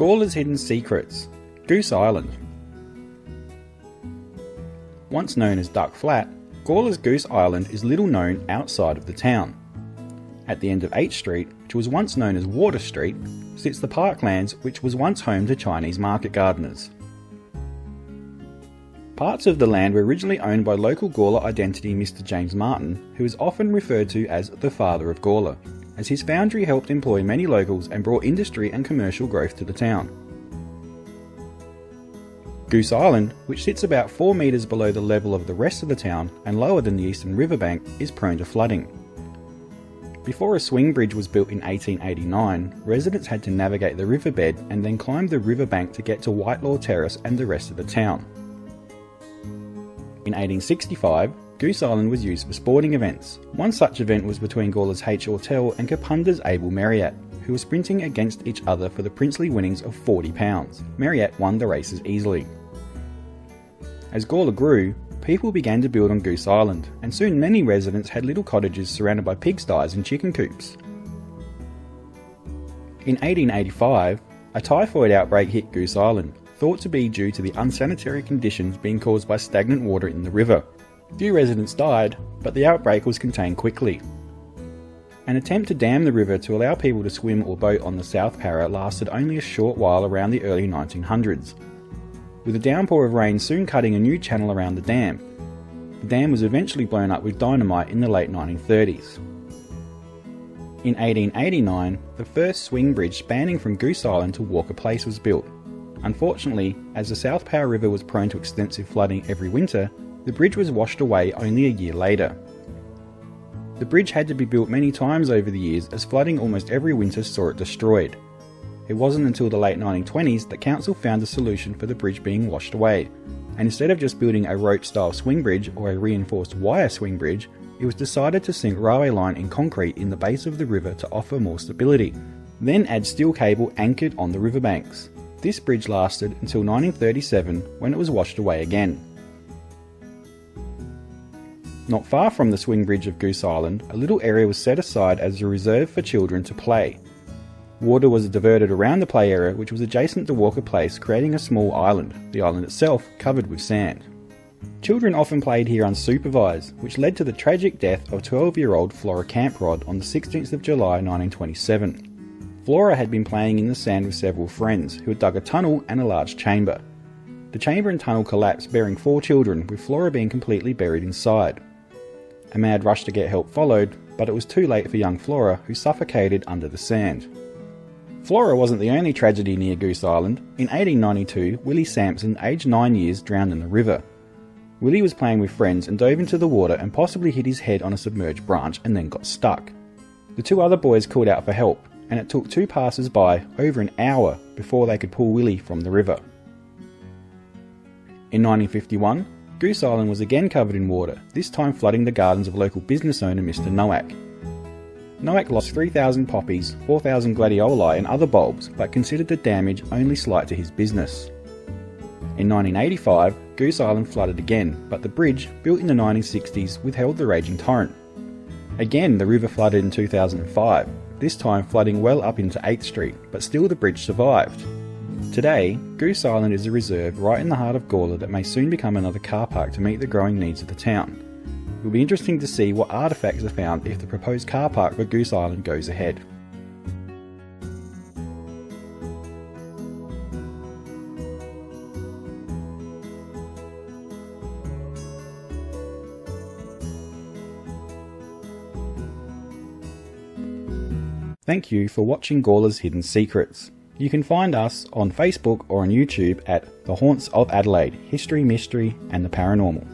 Gawler's hidden secrets. Goose Island. Once known as Duck Flat, Gawler's Goose Island is little known outside of the town. At the end of 8th Street, which was once known as Water Street, sits the parklands which was once home to Chinese market gardeners. Parts of the land were originally owned by local Gawler identity Mr. James Martin, who is often referred to as the father of Gawler, as his foundry helped employ many locals and brought industry and commercial growth to the town. Goose Island, which sits about 4 metres below the level of the rest of the town and lower than the eastern riverbank, is prone to flooding. Before a swing bridge was built in 1889, residents had to navigate the riverbed and then climb the riverbank to get to Whitelaw Tce and the rest of the town. In 1865, Goose Island was used for sporting events. One such event was between Gawler's H. Ortel and Kapunda's Abel Marriott, who were sprinting against each other for the princely winnings of £40. Marriott won the races easily. As Gawler grew, people began to build on Goose Island, and soon many residents had little cottages surrounded by pigsties and chicken coops. In 1885, a typhoid outbreak hit Goose Island, thought to be due to the unsanitary conditions being caused by stagnant water in the river. Few residents died, but the outbreak was contained quickly. An attempt to dam the river to allow people to swim or boat on the South Para lasted only a short while around the early 1900s, with a downpour of rain soon cutting a new channel around the dam. The dam was eventually blown up with dynamite in the late 1930s. In 1889, the first swing bridge spanning from Goose Island to Walker Place was built. Unfortunately, as the South Para River was prone to extensive flooding every winter, the bridge was washed away only a year later. The bridge had to be built many times over the years as flooding almost every winter saw it destroyed. It wasn't until the late 1920s that council found a solution for the bridge being washed away, and instead of just building a rope-style swing bridge or a reinforced wire swing bridge, it was decided to sink railway line in concrete in the base of the river to offer more stability, then add steel cable anchored on the riverbanks. This bridge lasted until 1937 when it was washed away again. Not far from the swing bridge of Goose Island, a little area was set aside as a reserve for children to play. Water was diverted around the play area, which was adjacent to Walker Place, creating a small island, the island itself covered with sand. Children often played here unsupervised, which led to the tragic death of 12-year-old Flora Camprod on the 16th of July 1927. Flora had been playing in the sand with several friends, who had dug a tunnel and a large chamber. The chamber and tunnel collapsed, bearing 4 children, with Flora being completely buried inside. A mad rush to get help followed, but it was too late for young Flora, who suffocated under the sand. Flora wasn't the only tragedy near Goose Island. In 1892, Willie Sampson, aged 9 years, drowned in the river. Willie was playing with friends and dove into the water and possibly hit his head on a submerged branch and then got stuck. The 2 other boys called out for help, and it took 2 passers-by over an hour before they could pull Willie from the river. In 1951, Goose Island was again covered in water, this time flooding the gardens of local business owner Mr. Nowak. Nowak lost 3,000 poppies, 4,000 gladioli and other bulbs, but considered the damage only slight to his business. In 1985, Goose Island flooded again, but the bridge, built in the 1960s, withheld the raging torrent. Again, the river flooded in 2005, this time flooding well up into 8th Street, but still the bridge survived. Today, Goose Island is a reserve right in the heart of Gawler that may soon become another car park to meet the growing needs of the town. It will be interesting to see what artefacts are found if the proposed car park for Goose Island goes ahead. Thank you for watching Gawler's Hidden Secrets. You can find us on Facebook or on YouTube at The Haunts of Adelaide, History, Mystery and the Paranormal.